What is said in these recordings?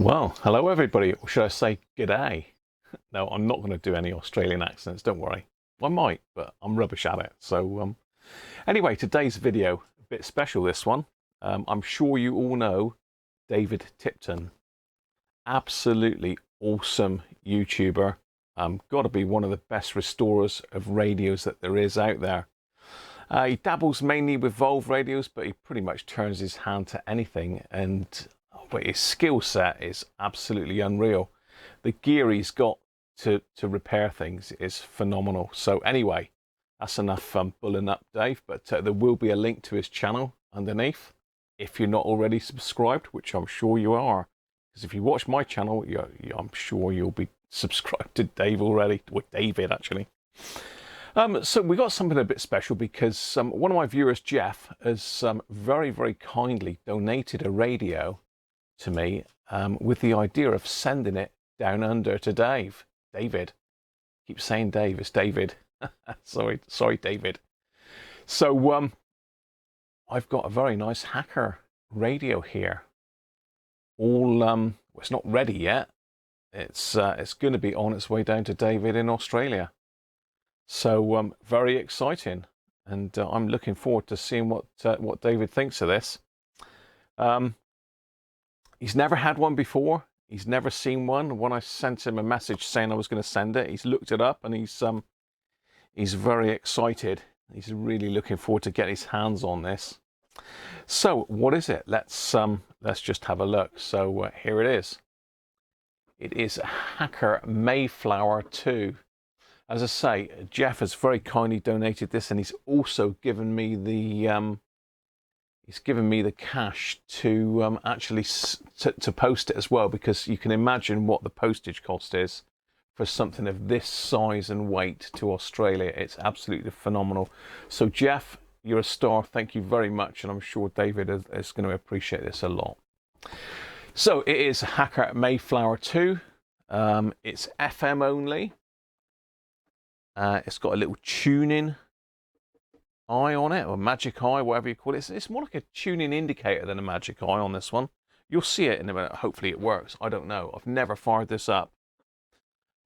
Well, hello everybody, or should I say g'day? No, I'm not going to do any Australian accents, don't worry. I might, but I'm rubbish at it. So anyway, today's video, a bit special this one. I'm sure you all know David Tipton. Absolutely awesome YouTuber. Got to be one of the best restorers of radios that there is out there. He dabbles mainly with Volve radios, but he pretty much turns his hand to anything, but his skill set is absolutely unreal. The gear he's got to repair things is phenomenal. So anyway, that's enough bulling up Dave, but there will be a link to his channel underneath if you're not already subscribed, which I'm sure you are. Because if you watch my channel, I'm sure you'll be subscribed to Dave already, or David actually. So we got something a bit special because one of my viewers, Jeff, has very, very kindly donated a radio to me with the idea of sending it down under to David. Keep saying Dave, it's David. sorry, David. So I've got a very nice Hacker radio here. Well, it's not ready yet. It's going to be on its way down to David in Australia. So very exciting, and I'm looking forward to seeing what David thinks of this. He's never had one before. He's never seen one. When I sent him a message saying I was going to send it, he's looked it up and he's very excited. He's really looking forward to getting his hands on this. So what is it? Let's just have a look. So here it is. It is a Hacker Mayflower 2. As I say, Jeff has very kindly donated this, and he's also given me the cash to actually to post it as well, because you can imagine what the postage cost is for something of this size and weight to Australia. It's absolutely phenomenal. So Jeff, you're a star. Thank you very much, and I'm sure David is going to appreciate this a lot. So it is Hacker Mayflower 2. It's FM only. It's got a little tuning eye on it, or magic eye, whatever you call it. It's more like a tuning indicator than a magic eye on this one. You'll see it in a minute. Hopefully it works. I don't know. I've never fired this up.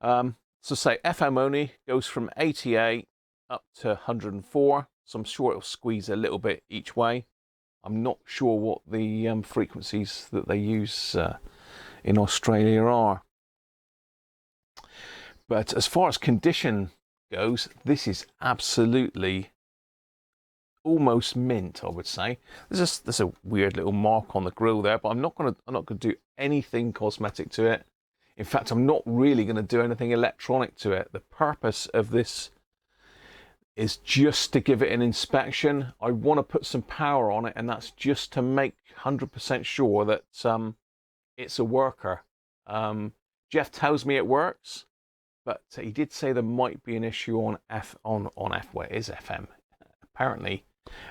So say FM only, goes from 88 up to 104. So I'm sure it'll squeeze a little bit each way. I'm not sure what the frequencies that they use in Australia are. But as far as condition goes, this is absolutely almost mint, I would say. There's a weird little mark on the grill there, but I'm not gonna do anything cosmetic to it. In fact, I'm not really gonna do anything electronic to it. The purpose of this is just to give it an inspection. I want to put some power on it, and that's just to make 100% sure that it's a worker. Jeff tells me it works, but he did say there might be an issue on where it is FM. Apparently,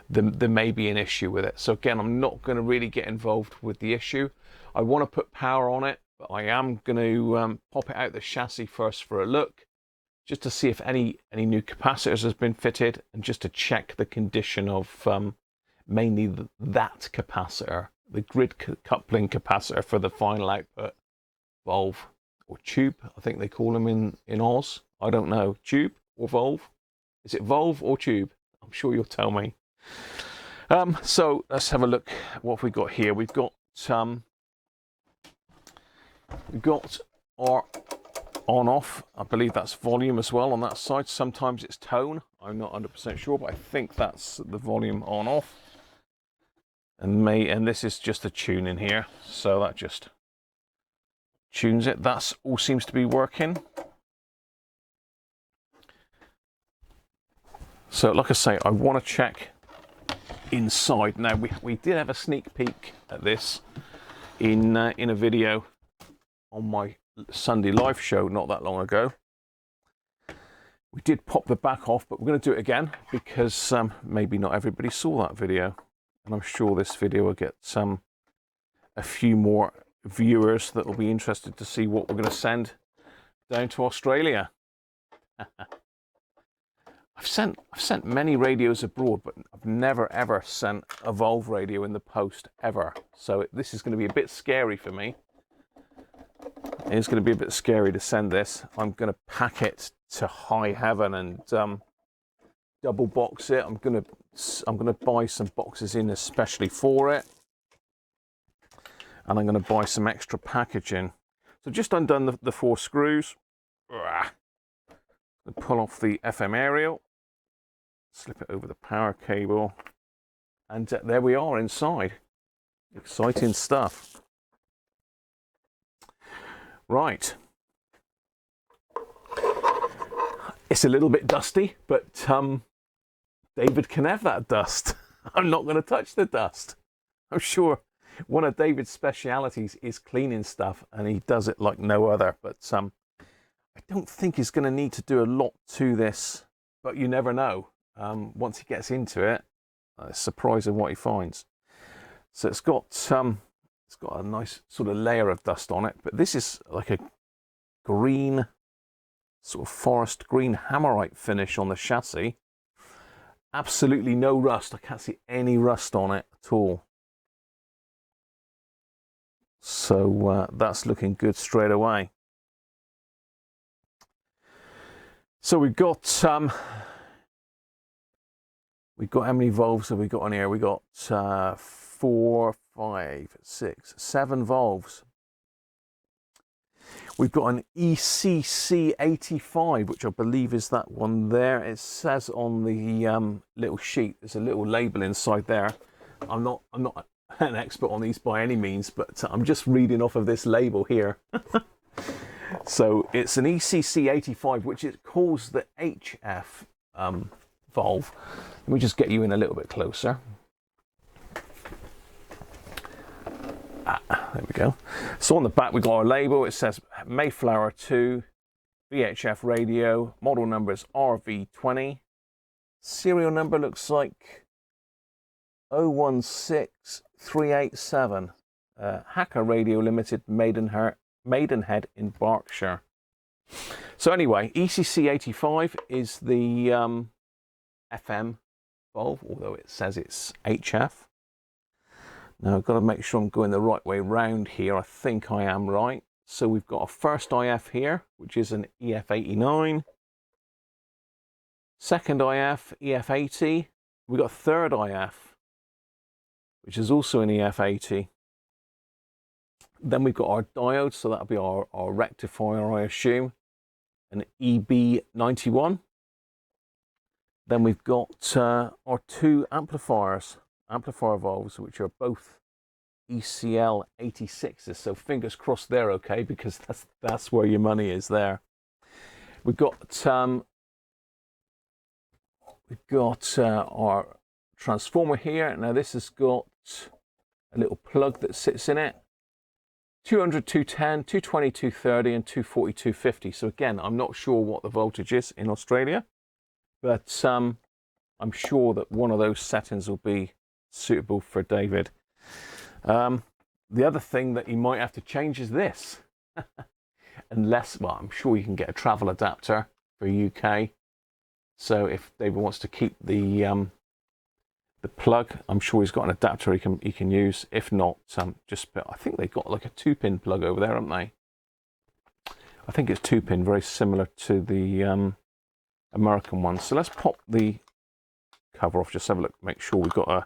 there may be an issue with it. So again, I'm not going to really get involved with the issue. I want to put power on it, but I am going to pop it out the chassis first for a look, just to see if any new capacitors has been fitted, and just to check the condition of mainly that capacitor, the grid coupling capacitor for the final output valve. Or tube, I think they call them in Oz. I don't know. Tube or Volve? Is it Volve or tube? I'm sure you'll tell me. So let's have a look at what we've got here. We've got our on-off. I believe that's volume as well on that side. Sometimes it's tone. I'm not 100% sure, but I think that's the volume on-off. And this is just a tune in here. So that just tunes it. That's all seems to be working. So like I say, I want to check inside. Now we did have a sneak peek at this in a video on my Sunday live show not that long ago. We did pop the back off, but we're going to do it again because maybe not everybody saw that video, and I'm sure this video will get a few more viewers that will be interested to see what we're going to send down to Australia. I've sent many radios abroad, but I've never ever sent a Volve radio in the post ever. So this is going to be a bit scary for me. It's going to be a bit scary to send this. I'm going to pack it to high heaven and double box it. I'm going to buy some boxes in especially for it, and I'm going to buy some extra packaging. So just undone the 4 screws. Pull off the FM aerial, slip it over the power cable, and there we are inside. Exciting stuff. Right. It's a little bit dusty, but David can have that dust. I'm not going to touch the dust. I'm sure one of David's specialities is cleaning stuff, and he does it like no other. But I don't think he's going to need to do a lot to this, but you never know. Once he gets into it, it's surprising what he finds. So it's got a nice sort of layer of dust on it, but this is like a green, sort of forest green hammerite finish on the chassis. Absolutely no rust. I can't see any rust on it at all. So that's looking good straight away. So we've got how many valves have we got on here? We got 4, 5, 6, 7 valves. We've got an ECC 85, which I believe is that one there. It says on the little sheet, there's a little label inside there. I'm not an expert on these by any means, but I'm just reading off of this label here. So it's an ECC 85, which it calls the HF valve. Let me just get you in a little bit closer. There we go. So on the back we've got our label. It says Mayflower 2 VHF radio. Model number is RV20. Serial number looks like 016387. Hacker Radio Limited, Maidenhead in Berkshire. So anyway, ECC 85 is the FM valve, although it says it's HF. Now I've got to make sure I'm going the right way round here. I think I am right. So we've got a first IF here, which is an EF89. Second IF, EF80. We've got a third IF, which is also an EF80. Then we've got our diode, so that'll be our rectifier, I assume, an EB91. Then we've got our 2 amplifier valves, which are both ECL 86s. So fingers crossed they're okay, because that's where your money is there. We've got our transformer here. Now this has got a little plug that sits in it. 200, 210, 220, 230 and 240, 250. So again, I'm not sure what the voltage is in Australia, but I'm sure that one of those settings will be suitable for David. The other thing that he might have to change is this. Unless, well, I'm sure you can get a travel adapter for UK. So if David wants to keep the plug, I'm sure he's got an adapter he can use. If not, I think they've got like a 2-pin plug over there, haven't they? I think it's 2-pin, very similar to the American one. So let's pop the cover off, just have a look, make sure we've got a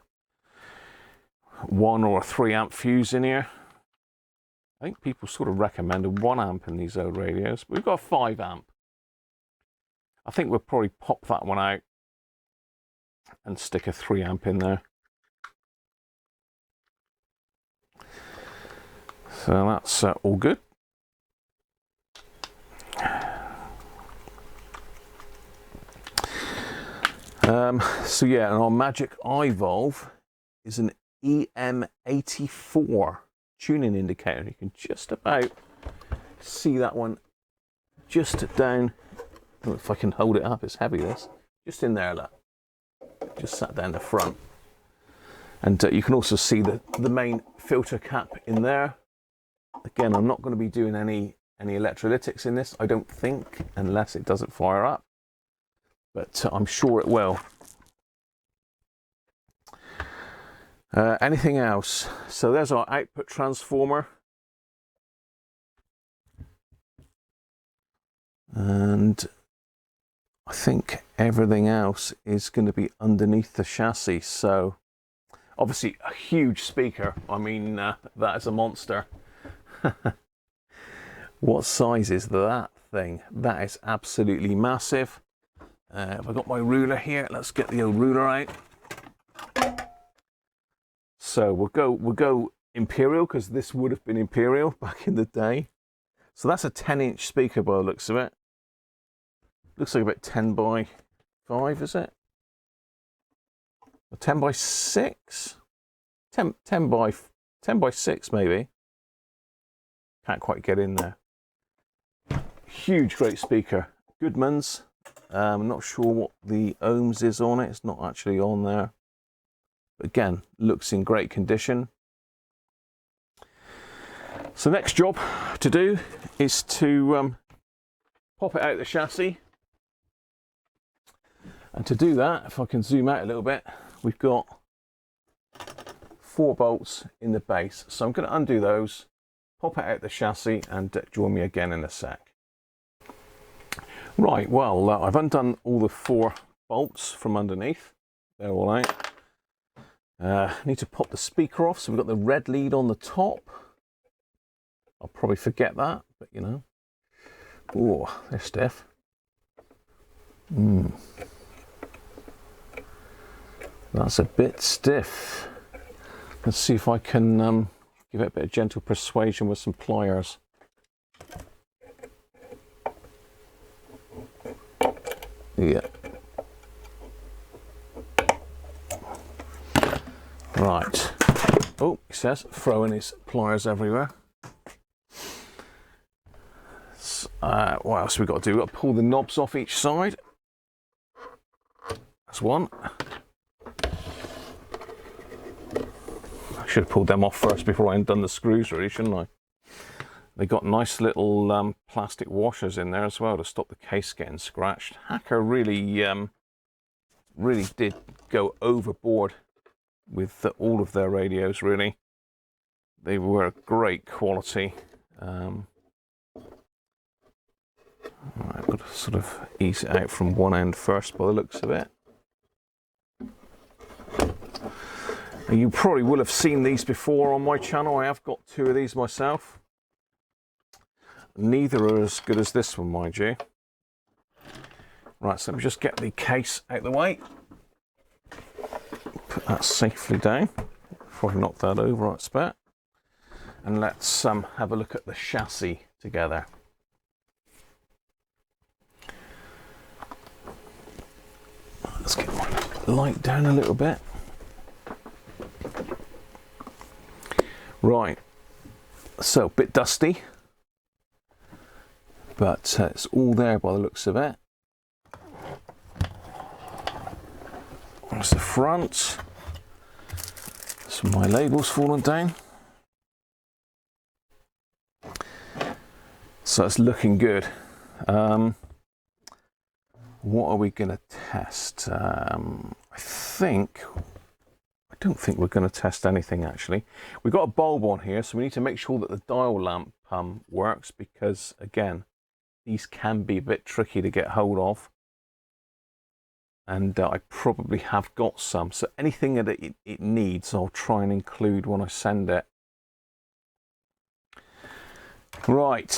1 or a 3 amp fuse in here. I think people sort of recommend a 1 amp in these old radios, but we've got a 5 amp. I think we'll probably pop that one out and stick a 3 amp in there. So that's all good. So yeah, and our magic eye valve is an EM84 tuning indicator. You can just about see that one just down. I don't know if I can hold it up, it's heavy this. Just in there, look. Just sat down the front. And you can also see the main filter cap in there. Again, I'm not going to be doing any electrolytics in this, I don't think, unless it doesn't fire up. But I'm sure it will. Anything else? So there's our output transformer. and I think everything else is going to be underneath the chassis. So obviously a huge speaker. I mean, that is a monster. What size is that thing? That is absolutely massive. Have I got my ruler here? Let's get the old ruler out. So we'll go Imperial, because this would have been Imperial back in the day. So that's a 10-inch speaker by the looks of it. Looks like about 10 by 5, is it? Or 10 by 6? 10 by 6 maybe. Can't quite get in there. Huge, great speaker. Goodman's. I'm not sure what the ohms is on it. It's not actually on there. But again, looks in great condition. So next job to do is to pop it out of the chassis. And to do that, if I can zoom out a little bit, we've got 4 bolts in the base. So I'm going to undo those, pop it out of the chassis, and join me again in a sec. Right, well, I've undone all the 4 bolts from underneath. They're all out. Need to pop the speaker off. So we've got the red lead on the top. I'll probably forget that, but you know. Oh, they're stiff. That's a bit stiff. Let's see if I can give it a bit of gentle persuasion with some pliers. Yeah. Right. Oh, he says, throwing his pliers everywhere. What else have we got to do? We've got to pull the knobs off each side. That's one. I should have pulled them off first before I undone the screws, really, shouldn't I? They got nice little plastic washers in there as well to stop the case getting scratched. Hacker really, really did go overboard with all of their radios, really. They were great quality. Right, I've got to sort of ease it out from one end first by the looks of it. And you probably will have seen these before on my channel. I have got 2 of these myself. Neither are as good as this one, mind you. Right, so let me just get the case out of the way. Put that safely down. Before I knock that over, I expect. And let's have a look at the chassis together. Let's get my light down a little bit. Right, so a bit dusty, but it's all there by the looks of it. There's the front. Some of my labels falling down. So it's looking good. What are we going to test? I don't think we're going to test anything actually. We've got a bulb on here, so we need to make sure that the dial lamp works, because again, these can be a bit tricky to get hold of. And I probably have got some. So anything that it needs, I'll try and include when I send it. Right,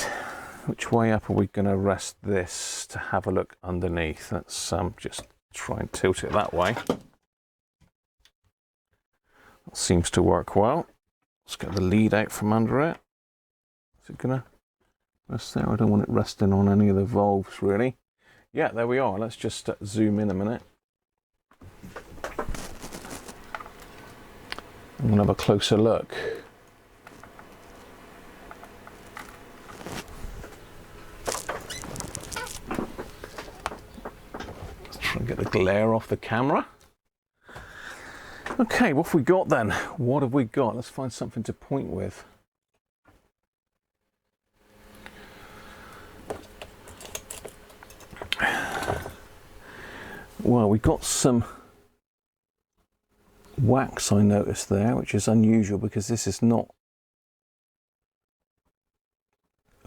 which way up are we going to rest this to have a look underneath? Let's just try and tilt it that way. That seems to work well. Let's get the lead out from under it. Is it going to rest there? I don't want it resting on any of the valves, really. Yeah, there we are. Let's just zoom in a minute. I'm going to have a closer look. Let's try and get the glare off the camera. Okay, what have we got then? What have we got? Let's find something to point with. Well, we got some wax, I noticed there, which is unusual because this is not...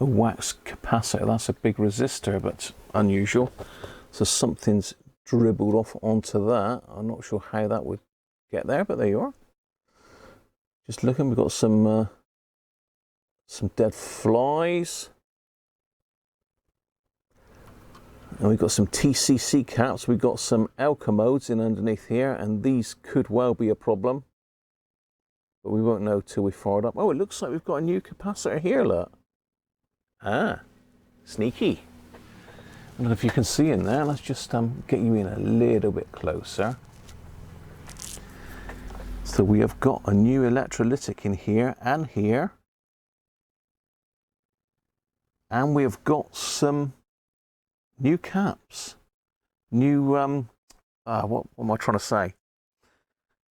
A wax capacitor, that's a big resistor, but unusual. So something's dribbled off onto that. I'm not sure how that would get there, but there you are. Just looking, we've got some dead flies. And we've got some TCC caps. We've got some L commodes in underneath here, and these could well be a problem. But we won't know till we fire it up. Oh, it looks like we've got a new capacitor here, look. Ah, sneaky. I don't know if you can see in there. Let's just get you in a little bit closer. So we have got a new electrolytic in here and here. And we have got some new caps. New, what am I trying to say?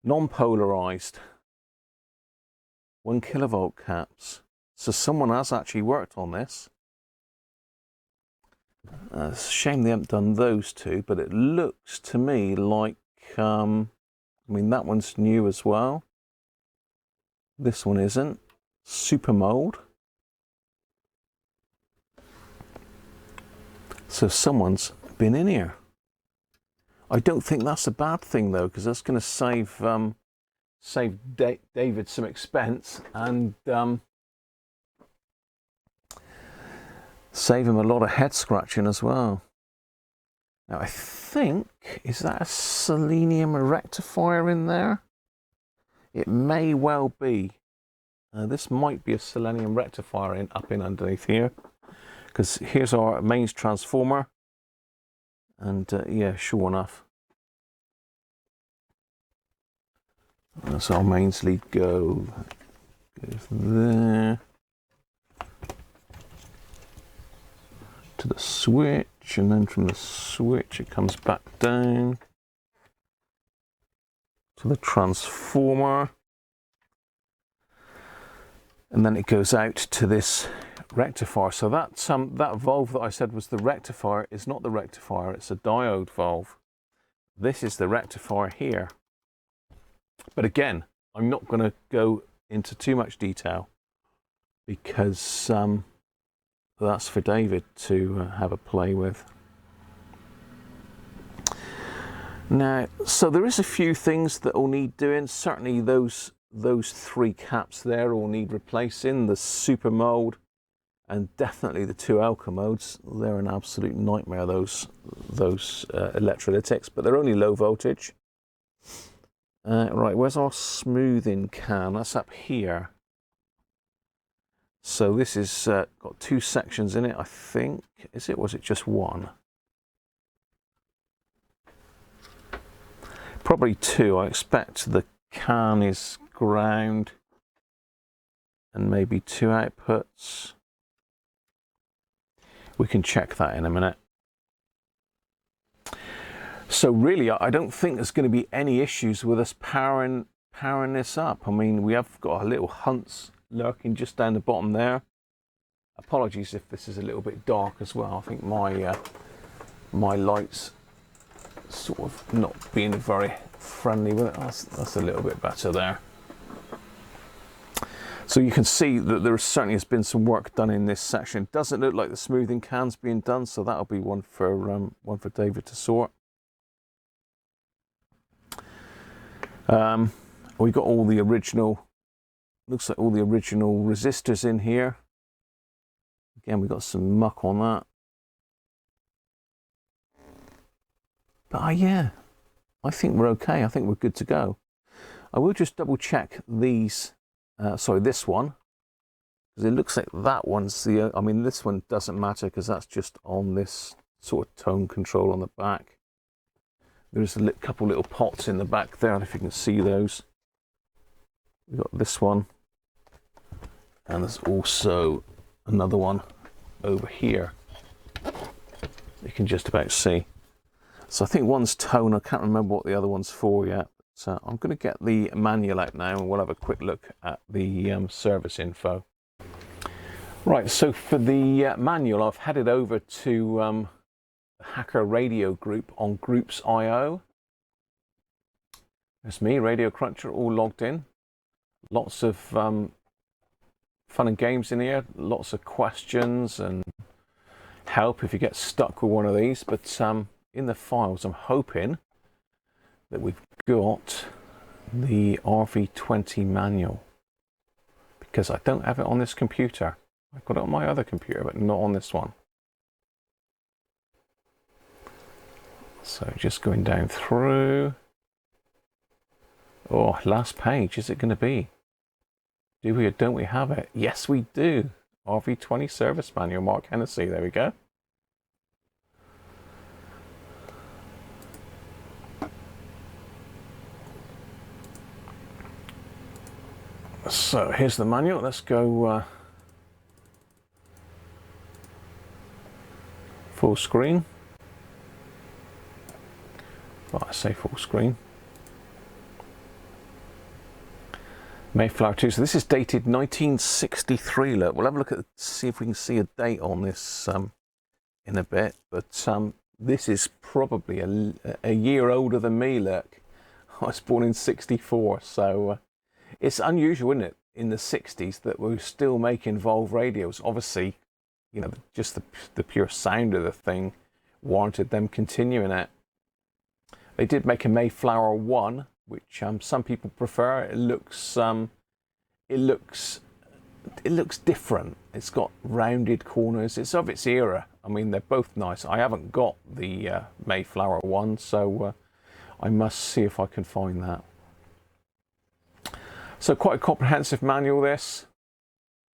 Non-polarized 1 kilovolt caps. So someone has actually worked on this. It's a shame they haven't done those two, but it looks to me like, I mean, that one's new as well. This one isn't. Super mold. So someone's been in here. I don't think that's a bad thing though, because that's going to save David some expense and save him a lot of head scratching as well. Now I think, is that a selenium rectifier in there? It may well be. This might be a selenium rectifier up in underneath here, because here's our mains transformer, and yeah, sure enough, that's our mains lead goes there to the switch, and then from the switch it comes back down to the transformer, and then it goes out to this rectifier. So that that valve that I said was the rectifier is not the rectifier, it's a diode valve. This is the rectifier here. But again, I'm not going to go into too much detail because that's for David to have a play with. Now, so there is a few things that will need doing. Certainly those 3 caps there will need replacing. The super mold and definitely the 2 alka modes. They're an absolute nightmare, those electrolytics, but they're only low voltage. Right, where's our smoothing can? That's up here. So this is got 2 sections in it, I think. Is it? Was it just 1? Probably 2. I expect the can is ground and maybe 2 outputs. We can check that in a minute. So really, I don't think there's going to be any issues with us powering this up. I mean, we have got a little Hunts lurking just down the bottom there. Apologies if this is a little bit dark as well. I think my lights sort of not being very friendly with it. That's a little bit better there. So you can see that there certainly has been some work done in this section. Doesn't look like the smoothing can's being done, so that'll be one for David to sort. We got all the original, looks like all the original resistors in here. Again, we got some muck on that. But yeah, I think we're okay. I think we're good to go. I will just double check these, sorry, this one, because it looks like that one's the, I mean, this one doesn't matter because that's just on this sort of tone control on the back. There's a couple little pots in the back there, I don't know if you can see those. We've got this one, and there's also another one over here. You can just about see. So I think one's tone, I can't remember what the other one's for yet. So I'm going to get the manual out now and we'll have a quick look at the service info. Right, so for the manual, I've headed over to Hacker Radio group on Groups.io. There's me, Radiocruncher, all logged in. Lots of fun and games in here, lots of questions and help if you get stuck with one of these. But in the files, I'm hoping that we've got the RV20 manual, because I don't have it on this computer. I've got it on my other computer, but not on this one. So just going down through. Oh, last page, is it going to be? Do we or don't we have it? Yes, we do. RV20 service manual, Mark Hennessy. There we go. So here's the manual. Let's go full screen. Well, I say full screen. Mayflower 2. So this is dated 1963. Look, we'll have a look at see if we can see a date on this in a bit. But this is probably a year older than me. Look, I was born in '64, so it's unusual, isn't it, in the '60s that we're still making Volve radios. Obviously, you know, just the pure sound of the thing warranted them continuing it. They did make a Mayflower 1, which some people prefer. It looks different. It's got rounded corners. It's of its era. I mean, they're both nice. I haven't got the Mayflower 1, so I must see if I can find that. So quite a comprehensive manual, this.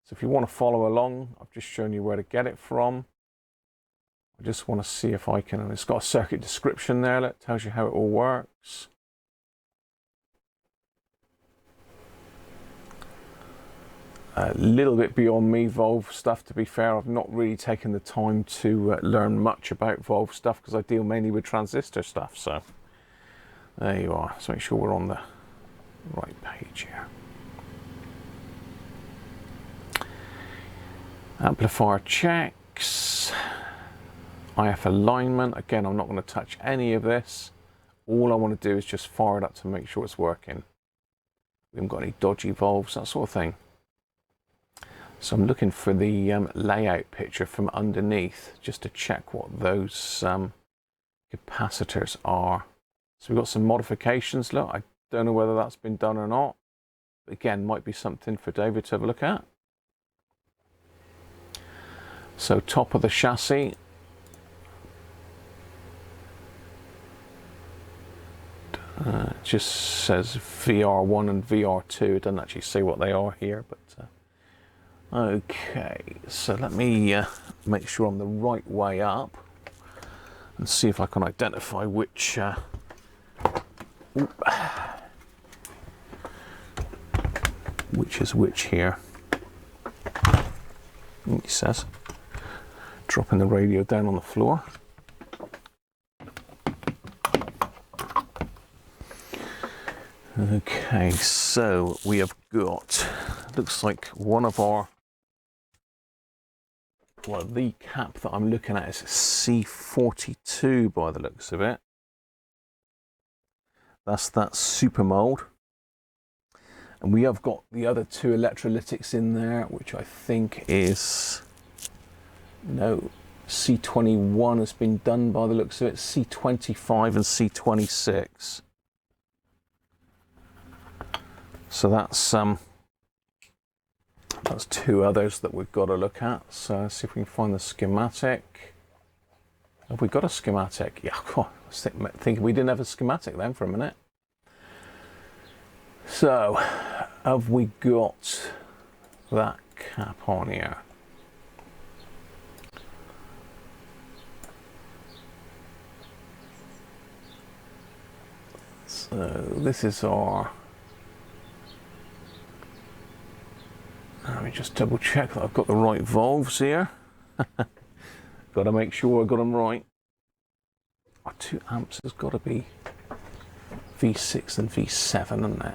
So if you want to follow along, I've just shown you where to get it from. I just want to see if I can, and it's got a circuit description there that tells you how it all works. A little bit beyond me, Volve stuff, to be fair. I've not really taken the time to learn much about Volve stuff because I deal mainly with transistor stuff. So there you are. Let's make sure we're on the right page here. Amplifier checks. IF alignment. Again, I'm not going to touch any of this. All I want to do is just fire it up to make sure it's working. We haven't got any dodgy valves, that sort of thing. So I'm looking for the layout picture from underneath just to check what those capacitors are. So we've got some modifications. Look, I don't know whether that's been done or not. But again, might be something for David to have a look at. So top of the chassis. It just says VR1 and VR2. It doesn't actually say what they are here, but okay. So let me make sure I'm the right way up and see if I can identify which which is which here. He says, dropping the radio down on the floor. Okay, so we have got, looks like one of our, well, the cap that I'm looking at is C42 by the looks of it. That's that super mold. And we have got the other two electrolytics in there, which I think is, no, C21 has been done by the looks of it, C25 and C26. So that's two others that we've got to look at. So let's see if we can find the schematic. Have we got a schematic? Yeah, God, I was thinking we didn't have a schematic then for a minute. So have we got that cap on here? So this is our, let me just double check that I've got the right valves here. Got to make sure I got them right. Our 2 amps has got to be V6 and V7, hasn't it?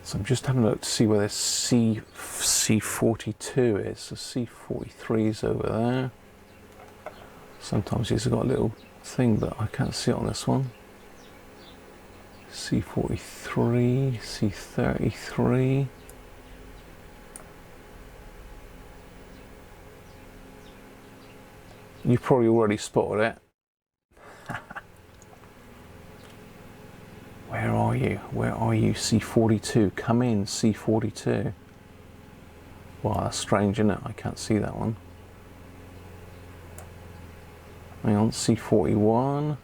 So I'm just having a look to see where this C42 is. So C43 is over there. Sometimes it's got a little thing, but I can't see it on this one. C43, C33. You've probably already spotted it. Where are you? Where are you, C42? Come in, C42. Wow, that's strange, isn't it? I can't see that one. Hang on, C41.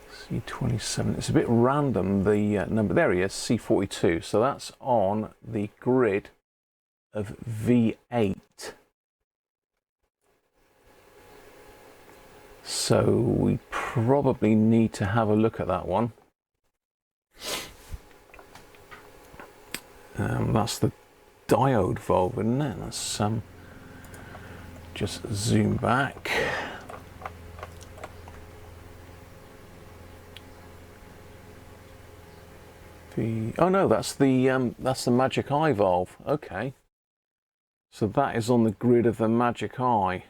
C27. It's a bit random, the number. There he is, C42. So that's on the grid of V8. So we probably need to have a look at that one. That's the diode valve, isn't it? Let's just zoom back. Oh no, that's the magic eye valve. Okay, so that is on the grid of the magic eye.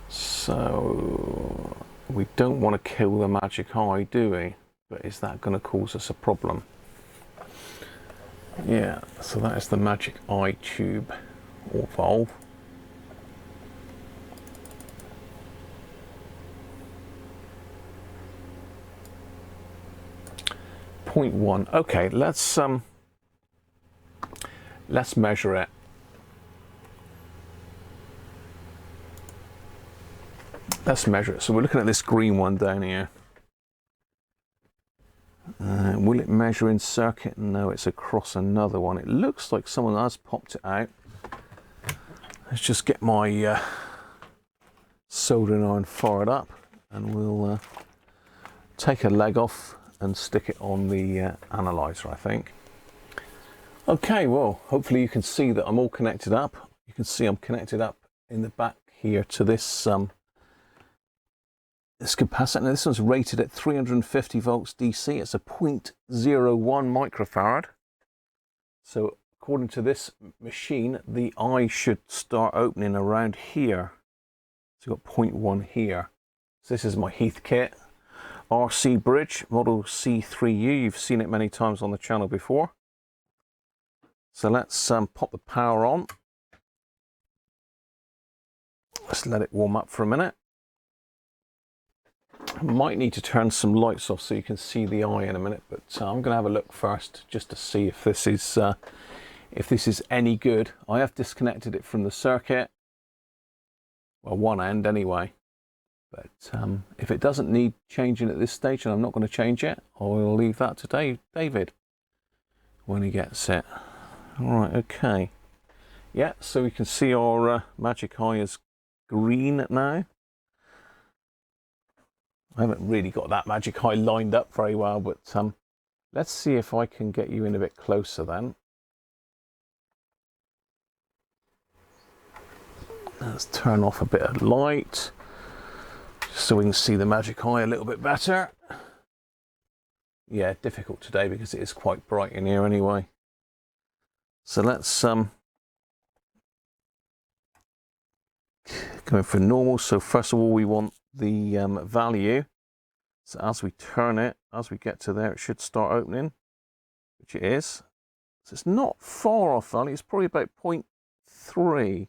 So we don't want to kill the magic eye, do we? But is that going to cause us a problem? Yeah, so that is the magic eye tube or valve. Point 1. Okay, let's measure it. Let's measure it. So we're looking at this green one down here. Will it measure in circuit? No, it's across another one. It looks like someone has popped it out. Let's just get my soldering iron fired up, and we'll take a leg off and stick it on the analyzer, I think. Okay, well, hopefully you can see that I'm all connected up. You can see I'm connected up in the back here to this this capacitor. Now this one's rated at 350 volts DC. It's a 0.01 microfarad. So according to this machine, the eye should start opening around here. So you've got 0.1 here. So this is my Heath kit. RC bridge, model C3U. You've seen it many times on the channel before. So let's pop the power on. Let's let it warm up for a minute. I might need to turn some lights off so you can see the eye in a minute, but I'm going to have a look first just to see if this is any good. I have disconnected it from the circuit, well, one end anyway. But if it doesn't need changing at this stage, and I'm not going to change it, I'll leave that to David when he gets it. All right, okay. Yeah, so we can see our magic eye is green now. I haven't really got that magic eye lined up very well, but let's see if I can get you in a bit closer then. Let's turn off a bit of light so we can see the magic eye a little bit better. Yeah, difficult today because it is quite bright in here anyway. So let's go for normal. So first of all, we want the value. So as we turn it, as we get to there, it should start opening, which it is. So it's not far off value. It's probably about 0.3.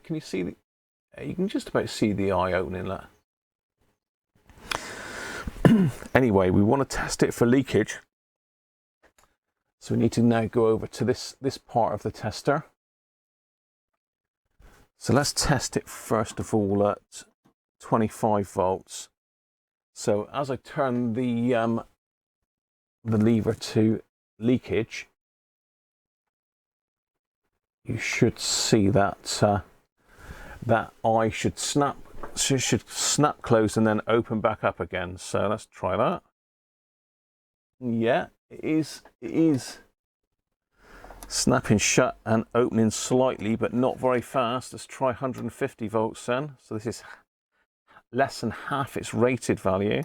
Can you see the? You can just about see the eye opening there. Anyway, we want to test it for leakage. So we need to now go over to this part of the tester. So let's test it first of all at 25 volts. So as I turn the lever to leakage, you should see that that eye should snap closed and then open back up again. So let's try that. Yeah, it is snapping shut and opening slightly, but not very fast. Let's try 150 volts then. So this is less than half its rated value.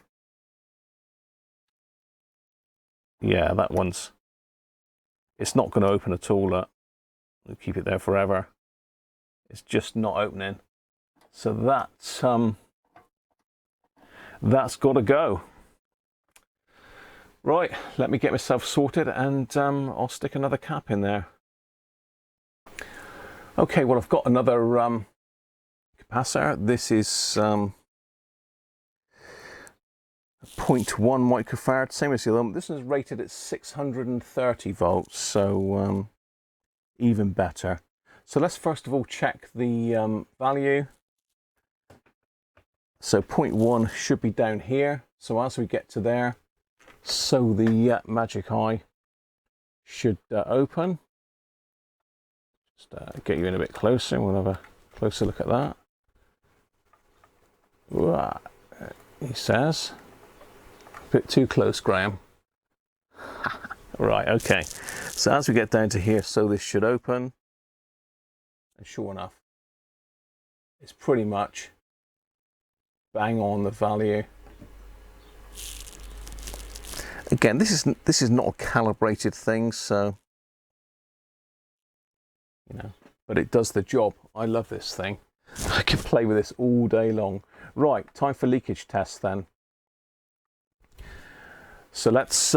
Yeah, that one's, it's not going to open at all. We'll keep it there forever. It's just not opening. So that's got to go. Right, let me get myself sorted, and I'll stick another cap in there. Okay, well, I've got another capacitor. This is 0.1 microfarad, same as the other one. This is rated at 630 volts, so even better. So let's first of all check the value. So 0.1 should be down here. So as we get to there, so the magic eye should open. Just get you in a bit closer. We'll have a closer look at that. He says, a bit too close, Graham. Right, okay. So as we get down to here, so this should open. And sure enough, it's pretty much bang on the value. Again, this is not a calibrated thing, so you know, but it does the job. I love this thing. I could play with this all day long. Right, time for leakage test then. So let's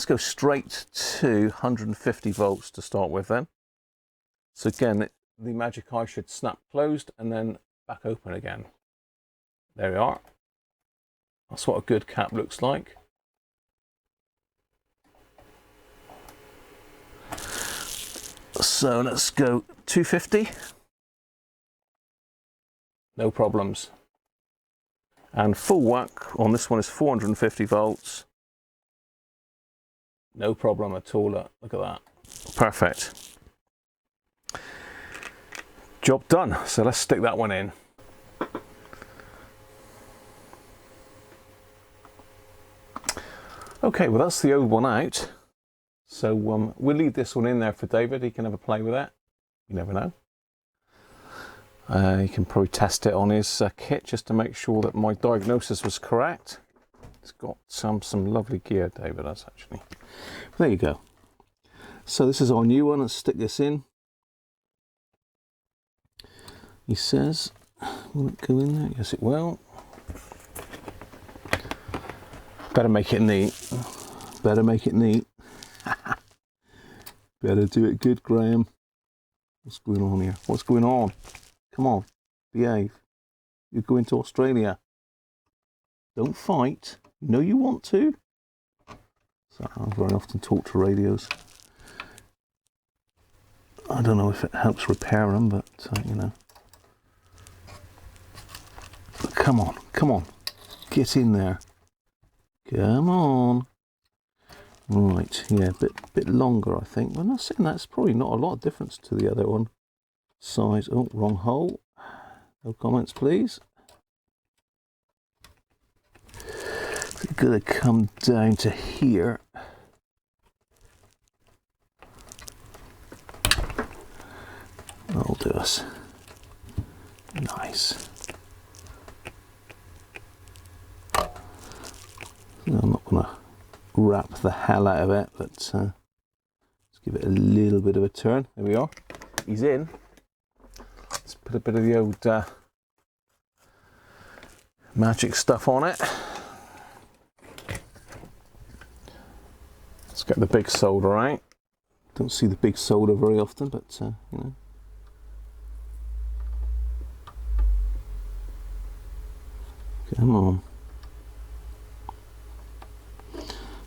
go straight to 150 volts to start with then. So again, the magic eye should snap closed and then back open again. There we are. That's what a good cap looks like. So let's go 250. No problems. And full whack on this one is 450 volts. No problem at all. Look at that. Perfect. Job done. So let's stick that one in. Okay, well that's the old one out. So we'll leave this one in there for David. He can have a play with it. You never know. You can probably test it on his kit just to make sure that my diagnosis was correct. It's got some lovely gear, David has actually. But there you go. So this is our new one. Let's stick this in. He says, will it go in there? Yes, it will. Better make it neat. Better make it neat. Better do it good, Graham. What's going on here? What's going on? Come on, behave. You're going to Australia. Don't fight. You know you want to. So I very often talk to radios. I don't know if it helps repair them, but you know. But come on, come on. Get in there. Come on. Right, yeah, bit longer, I think. When I'm saying that's probably not a lot of difference to the other one. Size, oh, wrong hole. No comments, please. It's gonna come down to here. That'll do us. Nice. No, I'm not gonna wrap the hell out of it, but let's give it a little bit of a turn. There we are. He's in. Let's put a bit of the old magic stuff on it. Let's get the big solder out. Don't see the big solder very often, but you know. Come on.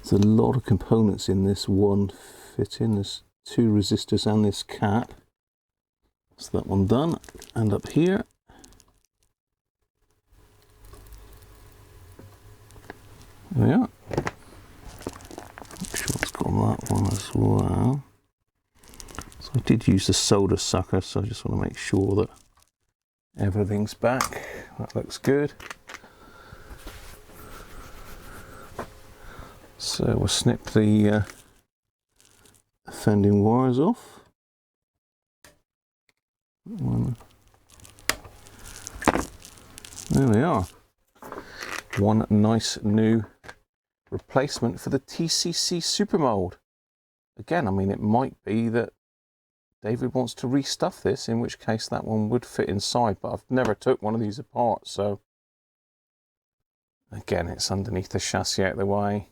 There's a lot of components in this one fitting. There's two resistors and this cap. So that one done. And up here. There we are. Make sure it's got that one as well. So I did use the solder sucker, so I just want to make sure that everything's back. That looks good. So we'll snip the offending wires off. There we are. One nice new replacement for the TCC Super Mold. Again, I mean, it might be that David wants to restuff this, in which case that one would fit inside, but I've never took one of these apart, so again, it's underneath the chassis out of the way.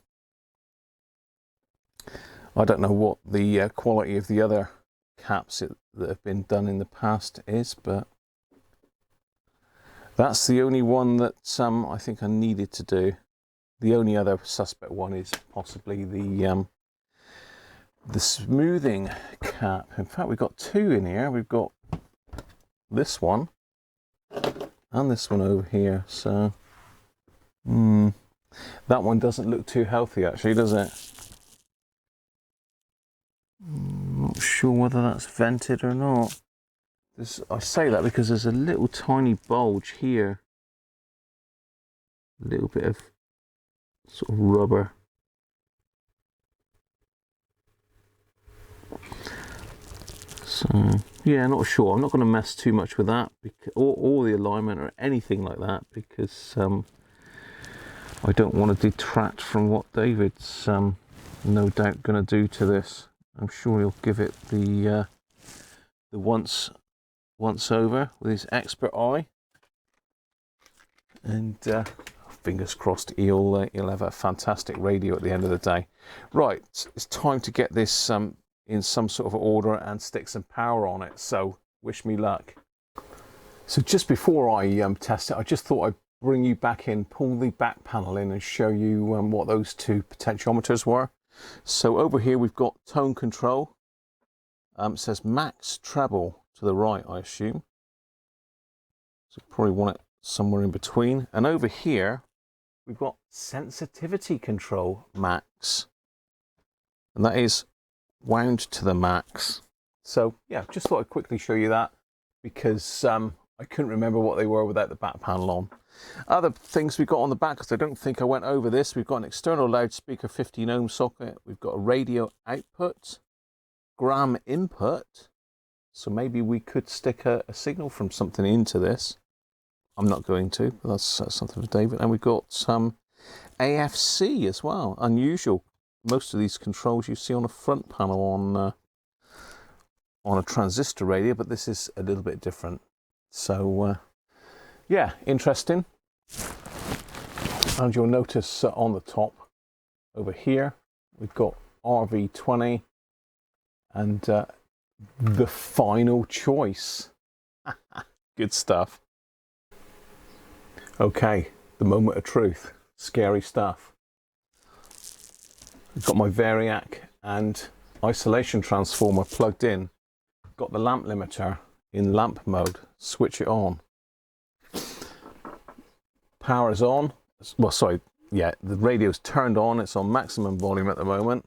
I don't know what the quality of the other caps that have been done in the past is, but that's the only one that I think I needed to do. The only other suspect one is possibly the smoothing cap. In fact, we've got two in here. We've got this one and this one over here. So that one doesn't look too healthy, actually, does it? Not sure whether that's vented or not. I say that because there's a little tiny bulge here. A little bit of sort of rubber. So yeah, not sure. I'm not going to mess too much with that, because, or the alignment or anything like that, because I don't want to detract from what David's no doubt going to do to this. I'm sure he'll give it the once over with his expert eye, and fingers crossed he'll have a fantastic radio at the end of the day. Right, it's time to get this in some sort of order and stick some power on it, so wish me luck. So just before I test it, I just thought I'd bring you back in, pull the back panel in and show you what those two potentiometers were. So over here we've got tone control. It says max treble to the right, I assume. So probably want it somewhere in between. And over here we've got sensitivity control max, and that is wound to the max. So yeah, just thought I'd quickly show you that, because I couldn't remember what they were without the back panel on. Other things we've got on the back, because I don't think I went over this, we've got an external loudspeaker 15 ohm socket, we've got a radio output, gram input, so maybe we could stick a signal from something into this. I'm not going to, but that's something for David. And we've got some AFC as well, unusual. Most of these controls you see on a front panel on a transistor radio, but this is a little bit different. So yeah, interesting. And you'll notice on the top over here we've got RV20 and the final choice. Good stuff. Okay, the moment of truth. Scary stuff. I've got my variac and isolation transformer plugged in. Got the lamp limiter in lamp mode. Switch it on. Power is on. Well, sorry, yeah, the radio's turned on. It's on maximum volume at the moment.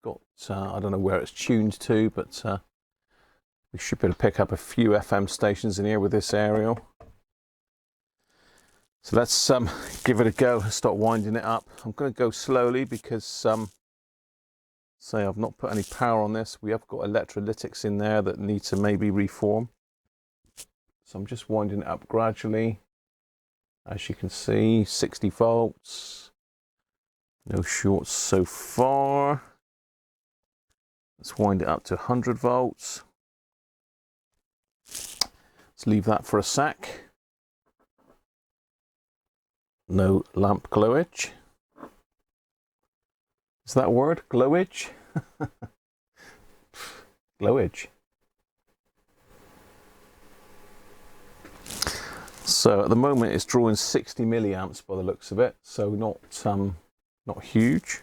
Got, I don't know where it's tuned to, but we should be able to pick up a few FM stations in here with this aerial. So let's give it a go and start winding it up. I'm going to go slowly because, say, I've not put any power on this. We have got electrolytics in there that need to maybe reform. So I'm just winding it up gradually. As you can see, 60 volts. No shorts so far. Let's wind it up to 100 volts. Let's leave that for a sec. No lamp glowage. Is that a word? Glowage? Glowage. So at the moment it's drawing 60 milliamps by the looks of it, so not huge.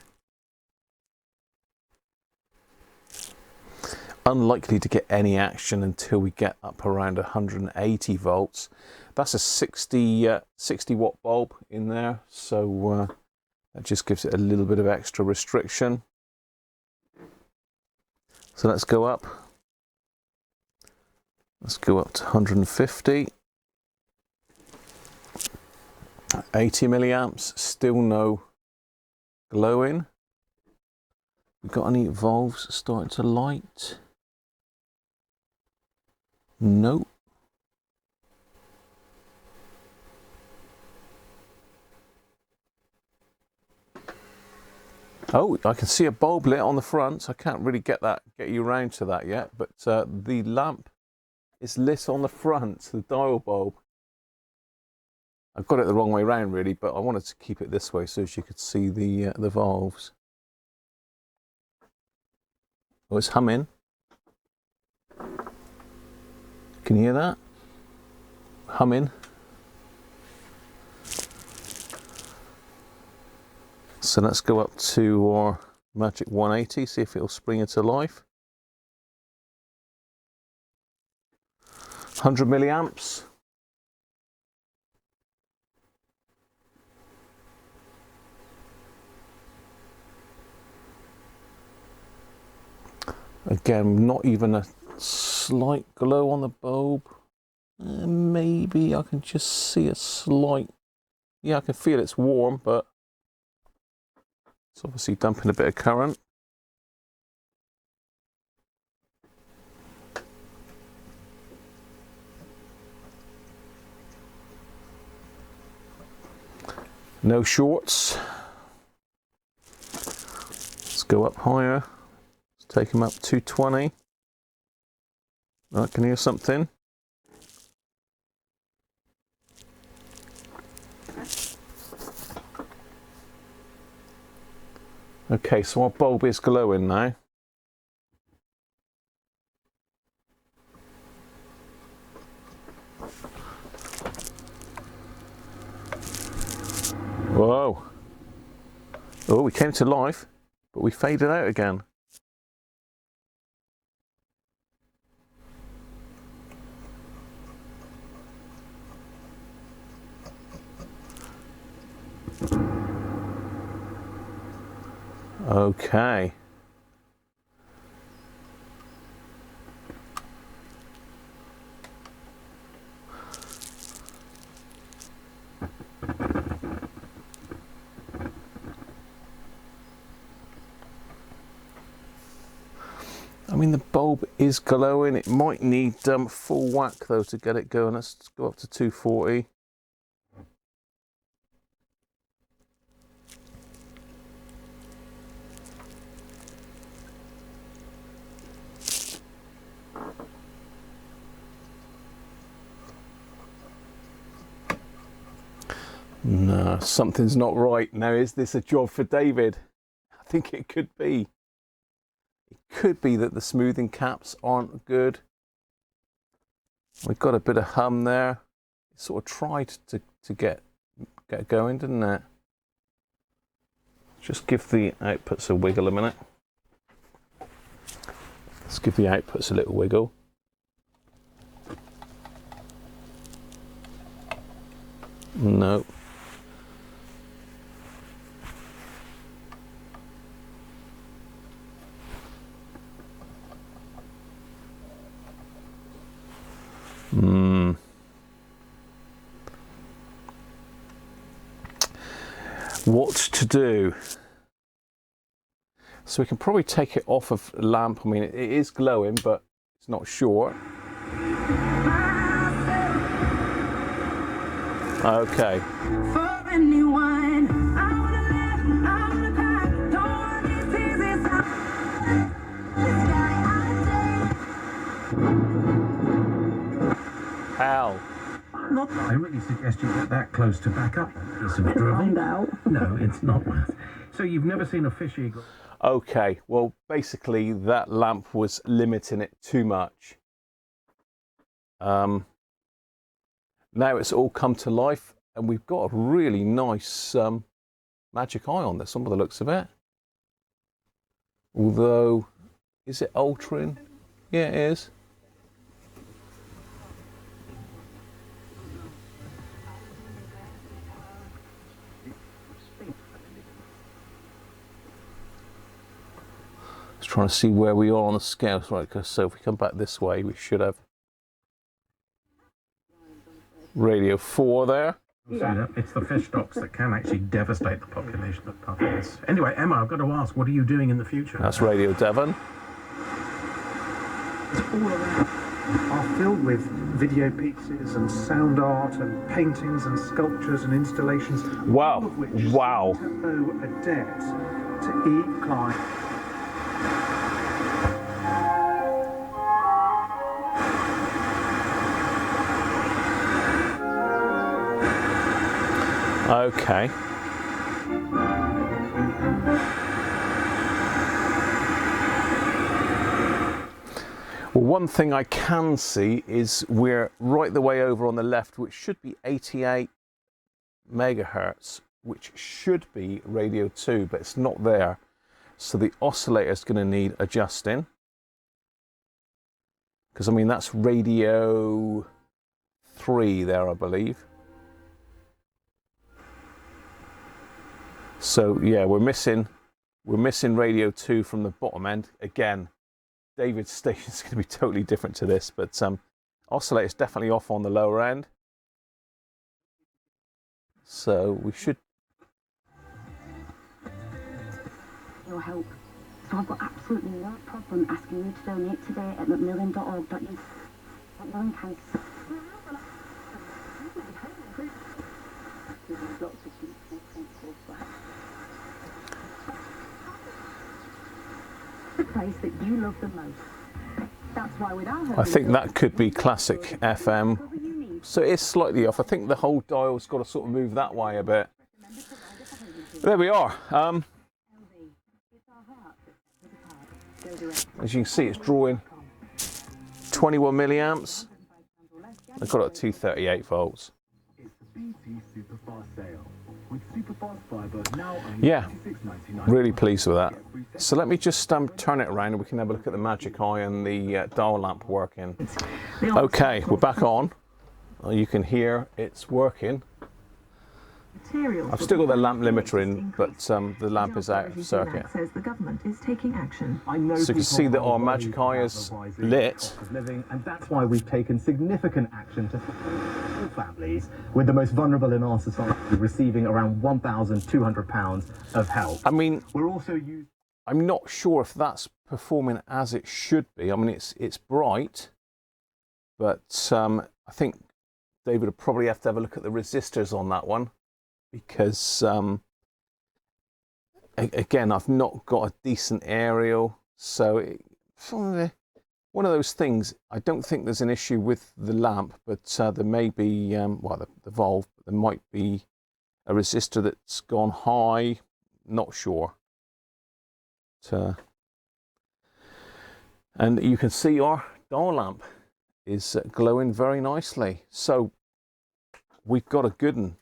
Unlikely to get any action until we get up around 180 volts. That's a 60 watt bulb in there, so that just gives it a little bit of extra restriction. So let's go up. Let's go up to 150. 80 milliamps, still no glowing. We've got any valves starting to light? Nope. Oh, I can see a bulb lit on the front. I can't really get you round to that yet, but the lamp is lit on the front, the dial bulb. I've got it the wrong way round really, but I wanted to keep it this way so you could see the valves. Oh, it's humming. Can you hear that? Humming. So let's go up to our magic 180, see if it'll spring into life. 100 milliamps. Again, not even a slight glow on the bulb. Maybe I can just see a slight, yeah, I can feel it's warm, but it's obviously dumping a bit of current. No shorts. Let's go up higher. Let's take them up 220. I can hear something. Okay, so our bulb is glowing now. Whoa. Oh, we came to life, but we faded out again. Okay. I mean, the bulb is glowing. It might need full whack though to get it going. Let's go up to 240. No, something's not right. Now, is this a job for David? I think it could be. It could be that the smoothing caps aren't good. We've got a bit of hum there. It sort of tried to get going, didn't it? Just give the outputs a wiggle a minute. Let's give the outputs a little wiggle. No. What to do? So we can probably take it off of the lamp. I mean, it is glowing, but it's not short. Okay. How? I really suggest you get that close to back up. Piece of drivel. Find out. No, it's not worth. So you've never seen a fish eagle? Okay, well, basically that lamp was limiting it too much. Now it's all come to life, and we've got a really nice magic eye on this, some of the looks of it. Although, is it altering? Yeah, it is. Just trying to see where we are on the scale. Right, so if we come back this way, we should have radio 4 there. Yeah. It's the fish stocks that can actually devastate the population of puffins. Anyway, Emma, I've got to ask, what are you doing in the future? That's Radio Devon. It's all around. Are filled with video pieces and sound art and paintings and sculptures and installations. Wow! All of which Wow! seem to owe a debt to Climb. Okay. Well, one thing I can see is we're right the way over on the left, which should be 88 megahertz, which should be radio 2, but it's not there. So the oscillator is going to need adjusting. Because, I mean, that's radio 3 there, I believe. So, yeah, we're missing radio 2 from the bottom end. Again, David's station is going to be totally different to this, but oscillator is definitely off on the lower end. So we should. Your help. So I've got absolutely no problem asking you to donate today at macmillan.org.uk. Macmillan Cancer. The place that you love the most. That's why with our I think that could be classic FM. So it's slightly off. I think the whole dial's got to sort of move that way a bit. There we are. As you can see, it's drawing 21 milliamps. I've got it at 238 volts. Yeah, really pleased with that. So let me just turn it around and we can have a look at the Magic Eye and the dial lamp working. Okay, we're back on. You can hear it's working. I've still got the lamp limiter in, but the lamp is out of circuit. Says the government is taking action. So you can see that our Magic Eye is lit. And that's why we've taken significant action to support families with the most vulnerable in our society, receiving around £1,200 of help. I mean, We're also using. I'm not sure if that's performing as it should be. I mean, it's bright, but I think David would probably have to have a look at the resistors on that one, because again, I've not got a decent aerial, so it's one of those things. I don't think there's an issue with the lamp, but there may be well, the valve, but there might be a resistor that's gone high. Not sure. And you can see our dial lamp is glowing very nicely. So we've got a good one.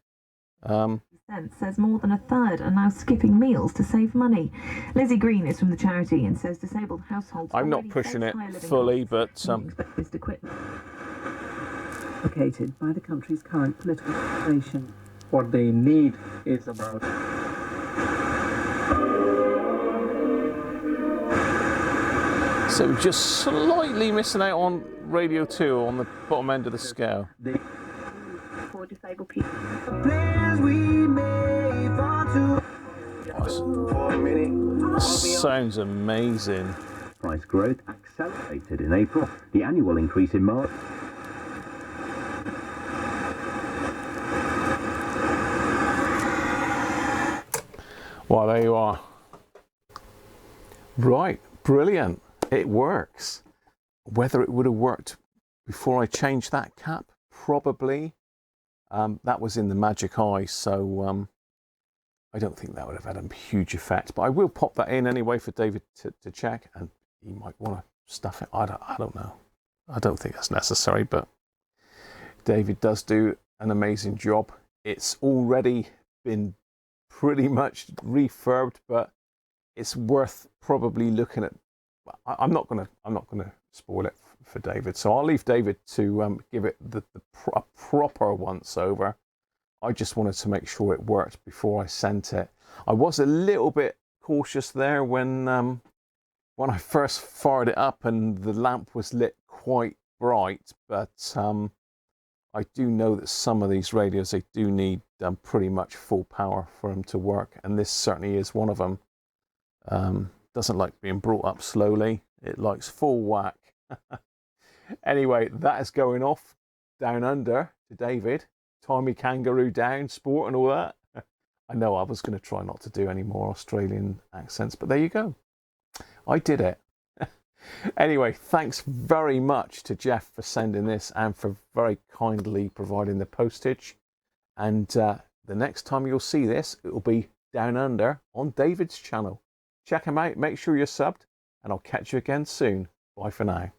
Says more than a third are now skipping meals to save money. Lizzie Green is from the charity and says disabled households. I'm not pushing it fully, but Located by the country's current political situation. What they need is about. So just slightly missing out on radio 2 on the bottom end of the scale. for disabled people. Sounds amazing. Price growth accelerated in April. The annual increase in March. Well, there you are. Right, brilliant. It works. Whether it would have worked before I changed that cap, probably. That was in the Magic Eye, so I don't think that would have had a huge effect. But I will pop that in anyway for David to check, and he might want to stuff it. I don't know. I don't think that's necessary, but David does do an amazing job. It's already been pretty much refurbed, but it's worth probably looking at. I'm not gonna spoil it for David, so I'll leave David to give it a proper once over. I just wanted to make sure it worked before I sent it. I was a little bit cautious there when I first fired it up and the lamp was lit quite bright, but I do know that some of these radios, they do need pretty much full power for them to work, and this certainly is one of them. Doesn't like being brought up slowly. It likes full whack. Anyway, that is going off down under to David. Timey Kangaroo down, sport and all that. I know I was going to try not to do any more Australian accents, but there you go. I did it. Anyway, thanks very much to Jeff for sending this and for very kindly providing the postage. And the next time you'll see this, it will be down under on David's channel. Check him out, make sure you're subbed, and I'll catch you again soon. Bye for now.